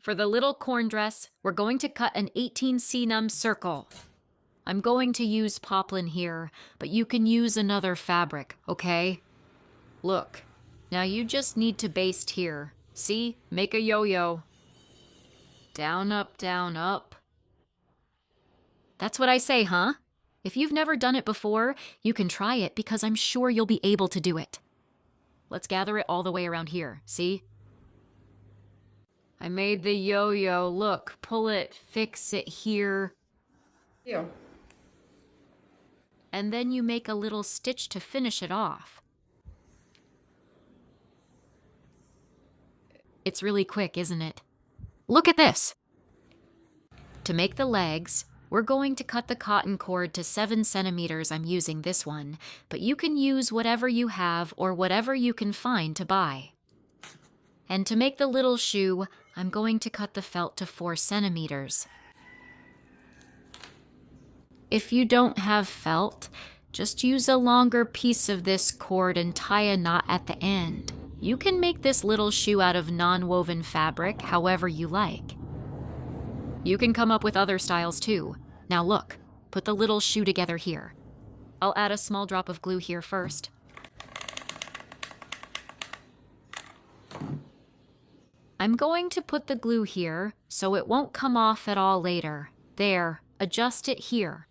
For the little corn dress, we're going to cut an 18 cm circle. I'm going to use poplin here, but you can use another fabric, okay? Look, now you just need to baste here. See? Make a yo-yo. Down, up, down, up. That's what I say, huh? If you've never done it before, you can try it because I'm sure you'll be able to do it. Let's gather it all the way around here, see? I made the yo-yo. Look, pull it, fix it here. Yeah. And then you make a little stitch to finish it off. It's really quick, isn't it? Look at this. To make the legs, we're going to cut the cotton cord to 7 centimeters. I'm using this one, but you can use whatever you have or whatever you can find to buy. And to make the little shoe, I'm going to cut the felt to 4 centimeters. If you don't have felt, just use a longer piece of this cord and tie a knot at the end. You can make this little shoe out of non-woven fabric however you like. You can come up with other styles too. Now look, put the little shoe together here. I'll add a small drop of glue here first. I'm going to put the glue here so it won't come off at all later. There, adjust it here.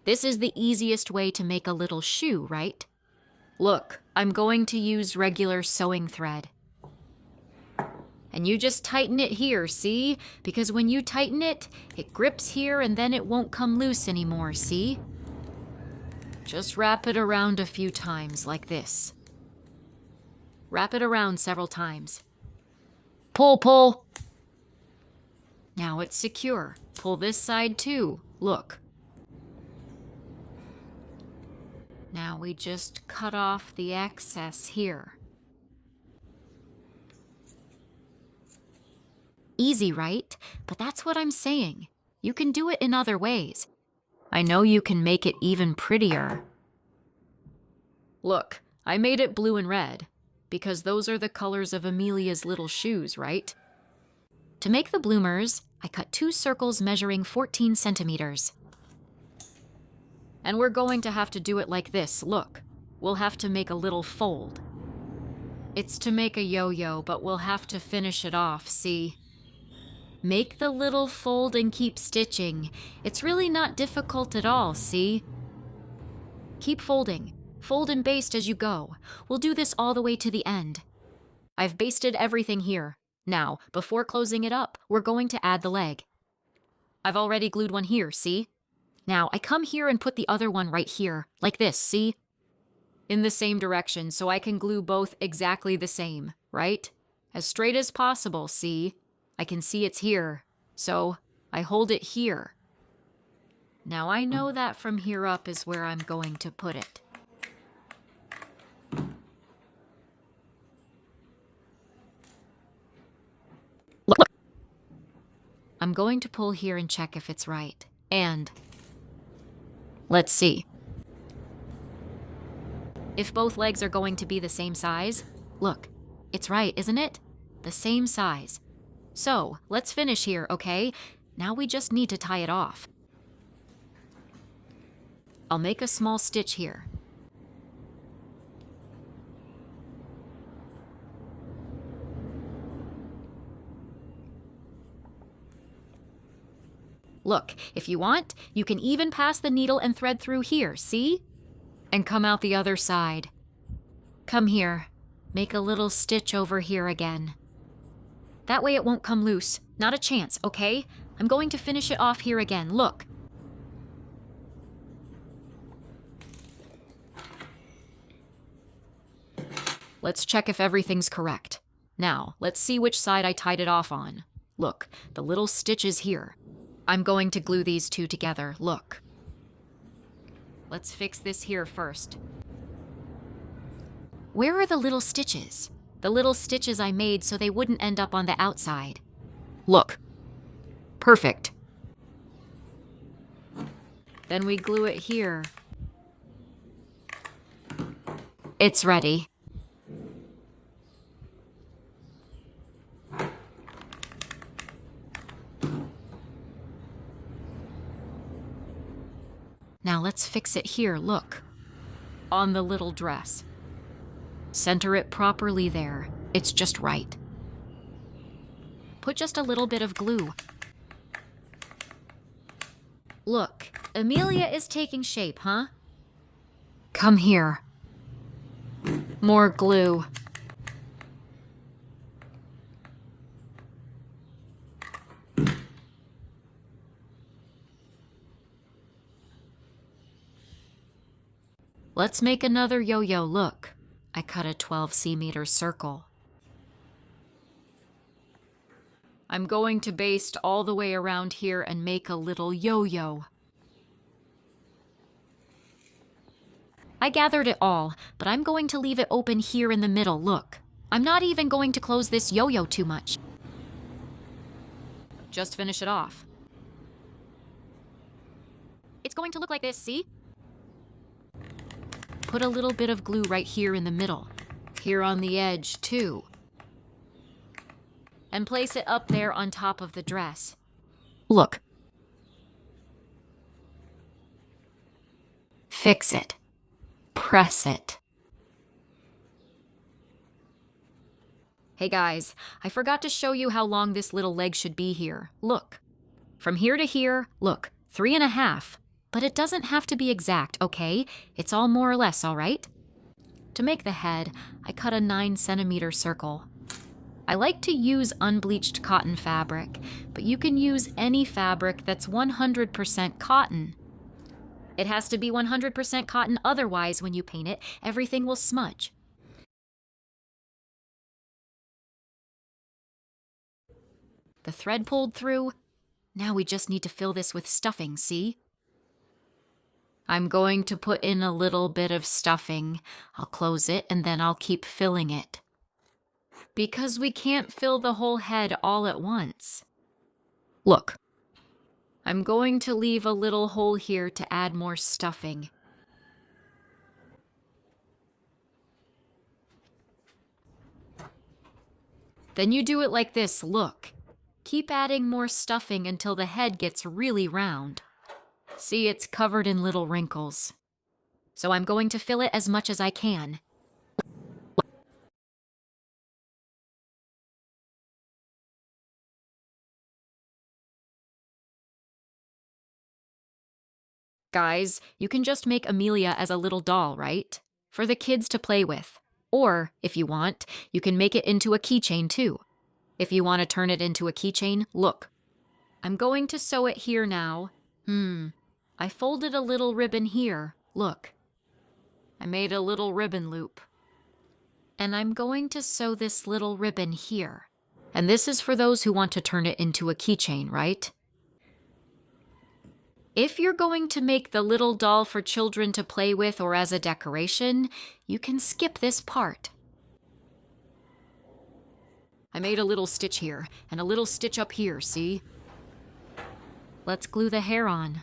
This is the easiest way to make a little shoe, right? Look, I'm going to use regular sewing thread. And you just tighten it here, see? Because when you tighten it, it grips here and then it won't come loose anymore, see? Just wrap it around a few times like this. Wrap it around several times. Pull, pull. Now it's secure. Pull this side too. Look. Now we just cut off the excess here. Easy, right? But that's what I'm saying. You can do it in other ways. I know you can make it even prettier. Look, I made it blue and red, because those are the colors of Amelia's little shoes, right? To make the bloomers, I cut 2 circles measuring 14 centimeters. And we're going to have to do it like this, look. We'll have to make a little fold. It's to make a yo-yo, but we'll have to finish it off, see? Make the little fold and keep stitching. It's really not difficult at all, see? Keep folding. Fold and baste as you go. We'll do this all the way to the end. I've basted everything here. Now, before closing it up, we're going to add the leg. I've already glued one here, see? Now, I come here and put the other one right here, like this, see? In the same direction, so I can glue both exactly the same, right? As straight as possible, see? I can see it's here, so I hold it here. Now I know that from here up is where I'm going to put it. Look. I'm going to pull here and check if it's right. And let's see. If both legs are going to be the same size, look, it's right, isn't it? The same size. So, let's finish here, okay? Now we just need to tie it off. I'll make a small stitch here. Look, if you want, you can even pass the needle and thread through here, see? And come out the other side. Come here. Make a little stitch over here again. That way it won't come loose. Not a chance, okay? I'm going to finish it off here again. Look. Let's check if everything's correct. Now, let's see which side I tied it off on. Look, the little stitch is here. I'm going to glue these two together. Look. Let's fix this here first. Where are the little stitches? The little stitches I made so they wouldn't end up on the outside. Look. Perfect. Then we glue it here. It's ready. Now let's fix it here, look. On the little dress. Center it properly there. It's just right. Put just a little bit of glue. Look, Amelia is taking shape, huh? Come here. More glue. Let's make another yo-yo. Look. I cut a 12 cm circle. I'm going to baste all the way around here and make a little yo-yo. I gathered it all, but I'm going to leave it open here in the middle, look. I'm not even going to close this yo-yo too much. Just finish it off. It's going to look like this, see? Put a little bit of glue right here in the middle. Here on the edge, too. And place it up there on top of the dress. Look. Fix it. Press it. Hey guys, I forgot to show you how long this little leg should be here. Look. From here to here, look, 3.5. But it doesn't have to be exact, okay? It's all more or less, all right? To make the head, I cut a 9 cm circle. I like to use unbleached cotton fabric, but you can use any fabric that's 100% cotton. It has to be 100% cotton, otherwise when you paint it, everything will smudge. The thread pulled through. Now we just need to fill this with stuffing, see? I'm going to put in a little bit of stuffing. I'll close it and then I'll keep filling it. Because we can't fill the whole head all at once. Look, I'm going to leave a little hole here to add more stuffing. Then you do it like this, look. Keep adding more stuffing until the head gets really round. See, it's covered in little wrinkles. So I'm going to fill it as much as I can. Guys, you can just make Amelia as a little doll, right? For the kids to play with. Or, if you want, you can make it into a keychain too. If you want to turn it into a keychain, look. I'm going to sew it here now. I folded a little ribbon here. Look. I made a little ribbon loop. And I'm going to sew this little ribbon here. And this is for those who want to turn it into a keychain, right? If you're going to make the little doll for children to play with or as a decoration, you can skip this part. I made a little stitch here and a little stitch up here, see? Let's glue the hair on.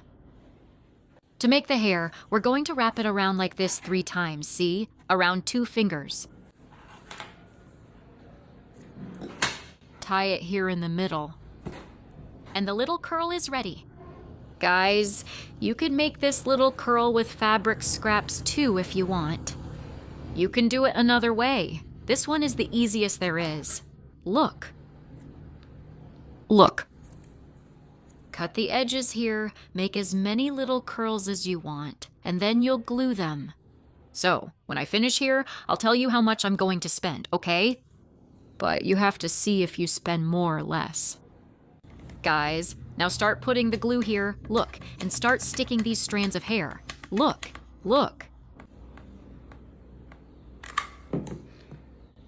To make the hair, we're going to wrap it around like this 3 times, see? Around 2 fingers. Tie it here in the middle. And the little curl is ready. Guys, you can make this little curl with fabric scraps too if you want. You can do it another way. This one is the easiest there is. Look. Look. Cut the edges here, make as many little curls as you want, and then you'll glue them. So, when I finish here, I'll tell you how much I'm going to spend, okay? But you have to see if you spend more or less. Guys, now start putting the glue here, look, and start sticking these strands of hair. Look, look.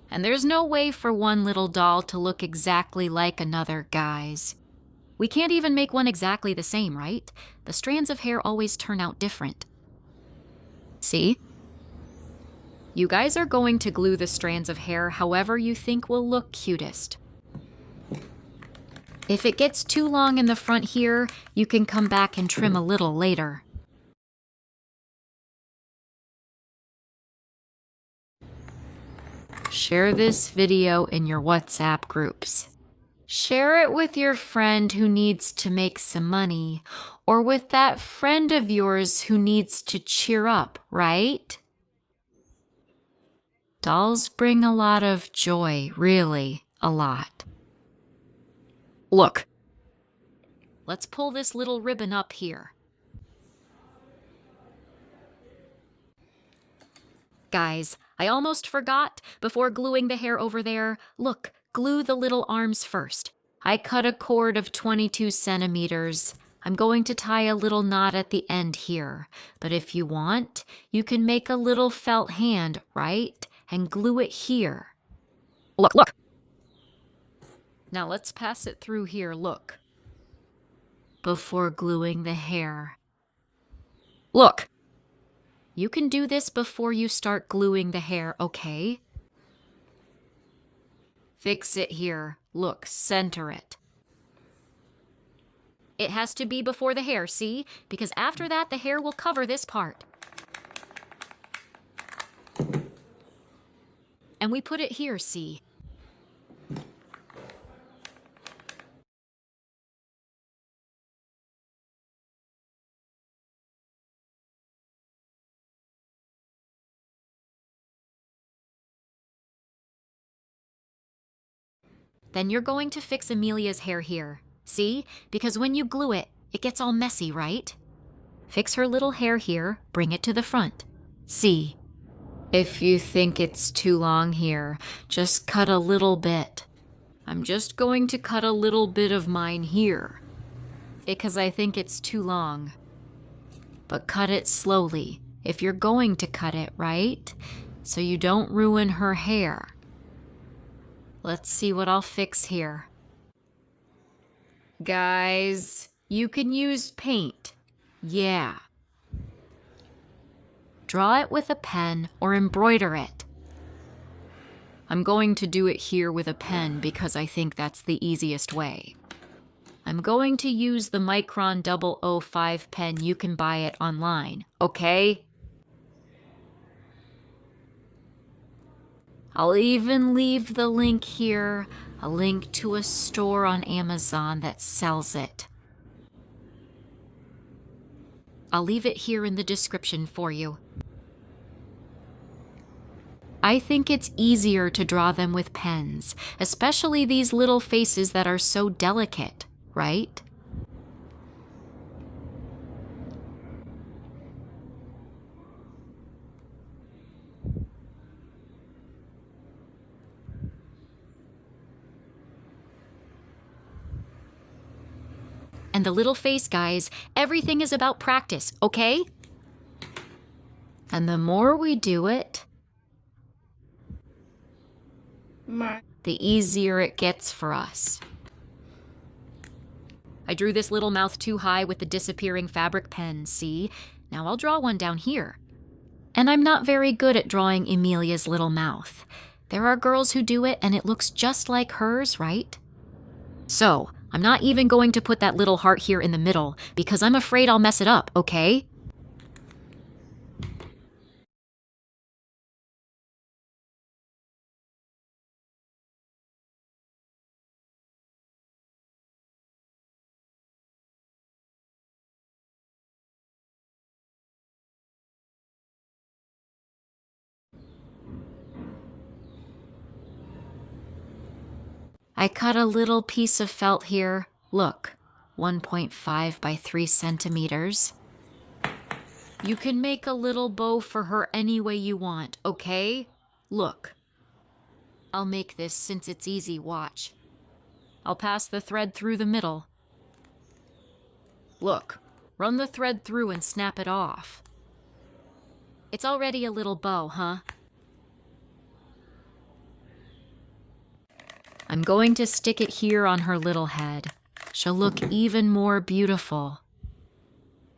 And there's no way for one little doll to look exactly like another, guys. We can't even make one exactly the same, right? The strands of hair always turn out different. See? You guys are going to glue the strands of hair however you think will look cutest. If it gets too long in the front here, you can come back and trim a little later. Share this video in your WhatsApp groups. Share it with your friend who needs to make some money, Or with that friend of yours who needs to cheer up, right? Dolls bring a lot of joy, really, a lot. Look. Let's pull this little ribbon up here. Guys, I almost forgot. Before gluing the hair over there, look, glue the little arms first. I cut a cord of 22 centimeters. I'm going to tie a little knot at the end here. But if you want, you can make a little felt hand, right? And glue it here. Look, look! Now let's pass it through here, look. Before gluing the hair. Look! You can do this before you start gluing the hair, okay? Fix it here. Look, center it. It has to be before the hair, see? Because after that, the hair will cover this part. And we put it here, see? Then you're going to fix Amelia's hair here. See? Because when you glue it, it gets all messy, right? Fix her little hair here, bring it to the front. See? If you think it's too long here, just cut a little bit. I'm just going to cut a little bit of mine here, because I think it's too long. But cut it slowly, if you're going to cut it, right? So you don't ruin her hair. Let's see what I'll fix here. Guys, you can use paint. Yeah. Draw it with a pen or embroider it. I'm going to do it here with a pen because I think that's the easiest way. I'm going to use the Micron 005 pen. You can buy it online, okay? I'll even leave the link here, a link to a store on Amazon that sells it. I'll leave it here in the description for you. I think it's easier to draw them with pens, especially these little faces that are so delicate, right? And the little face, guys, everything is about practice, okay? And the more we do it, the easier it gets for us. I drew this little mouth too high with the disappearing fabric pen, see? Now I'll draw one down here. And I'm not very good at drawing Amelia's little mouth. There are girls who do it and it looks just like hers, right? So, I'm not even going to put that little heart here in the middle because I'm afraid I'll mess it up, okay? I cut a little piece of felt here. Look, 1.5 by 3 centimeters. You can make a little bow for her any way you want, okay? Look. I'll make this since it's easy, watch. I'll pass the thread through the middle. Look, run the thread through and snap it off. It's already a little bow, huh? I'm going to stick it here on her little head. She'll look even more beautiful.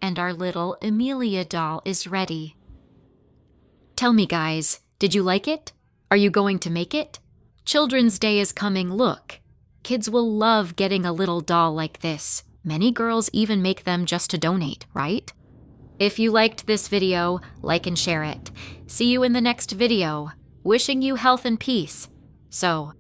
And our little Amelia doll is ready. Tell me, guys, did you like it? Are you going to make it? Children's Day is coming, look. Kids will love getting a little doll like this. Many girls even make them just to donate, right? If you liked this video, like and share it. See you in the next video. Wishing you health and peace. So,